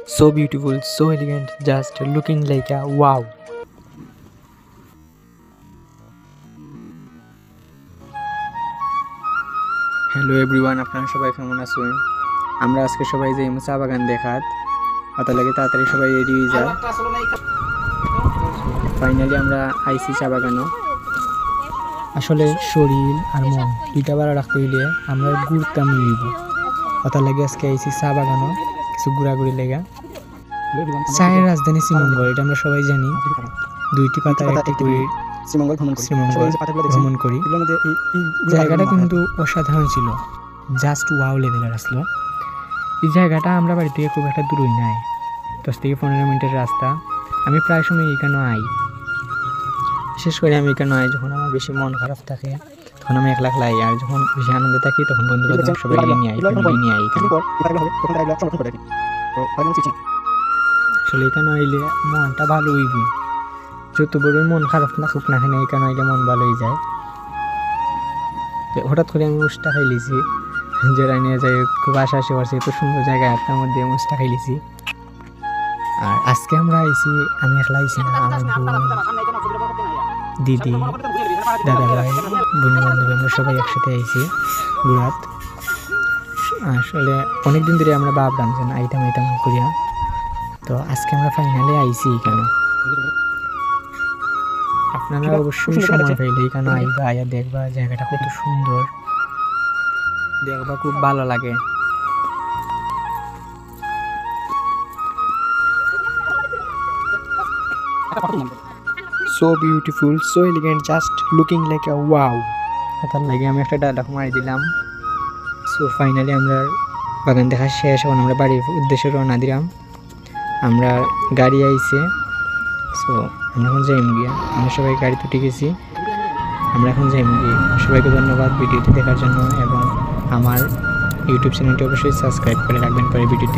So beautiful, so elegant, just looking like a wow. Hello everyone, আপনারা সবাই কেমন আছেন? আমরা আজকে সবাই যাই চা বাগান দেখাত, অত লাগে তাড়াতাড়ি সবাই রেডি হয়ে যায়। ফাইনালি আমরা আইসি চা বাগানও। আসলে শরীর আর মন দুইটা ভালো রাখতে হইলে আমরা ঘুরতাম নিব, অত লাগে আজকে আইসি চা বাগানও কিছু ঘোরাঘুরি লেগা। চায়ের রাজধানী শ্রীমঙ্গল, এটা আমরা সবাই জানি। দুইটি পাতা একটি করে শ্রীমঙ্গল ভ্রমণ করি। জায়গাটা কিন্তু অসাধারণ ছিল, জাস্ট ওয়াও লেভেলের আসলো। এই জায়গাটা আমরা বাড়ি থেকে খুব একটা দূরই নাই, 10 থেকে 15 মিনিটের রাস্তা। আমি প্রায় সময় এখানে আই, বিশেষ করে আমি এখানে আই যখন আমার বেশি মন খারাপ থাকে, তখন আমি একলা একলাই। আর যখন বেশি আনন্দে থাকি তখন বন্ধু বান্ধব সবাই নিয়ে আই, নিয়ে আই। আসলে এখানে আইলে মনটা ভালো হইব, যত বড়ই মন খারাপ থাকুক না কেন এখানে আইলে মন ভালো হয়ে যায়। হঠাৎ করে আমি মুসটা খাই লিছি, যেটা নিয়ে যাই খুব আশা আসে করছে, এত সুন্দর জায়গায় তার মধ্যে মুসটা খাই লিছি। আর আজকে আমরা আইছি, আমি একলা আইছি না, আমার বোন, দিদি, দাদা ভাই, বন্ধু বান্ধব, আমরা সবাই একসাথে আইছি ঘুরাত। আসলে অনেকদিন ধরে আমরা ভাবলাম যে আইতাম আইতাম করিয়া, তো আজকে আমরা ফাইনালি আইছি কেন। আপনারা অবশ্যই সময় পাইলে এখানে আইবা, আইয়া দেখবা জায়গাটা কত সুন্দর, দেখবা খুব ভালো লাগে। So beautiful, so elegant, just looking like a wow. তার লাগে আমি একটা ডায়লগ মারি দিলাম। সো ফাইনালি আমরা বাগান দেখা শেষ, এখন আমরা বাড়ির উদ্দেশ্যে রওনা দিলাম। আমরা গাড়ি আইছে, সো আমরা এখন যাই গিয়া। আমরা সবাই গাড়িতে উঠে গেছি, আমরা এখন যাই গিয়ে। সবাইকে ধন্যবাদ ভিডিওটি দেখার জন্য, এবং আমার ইউটিউব চ্যানেলটি অবশ্যই সাবস্ক্রাইব করে রাখবেন পরে ভিডিওটি।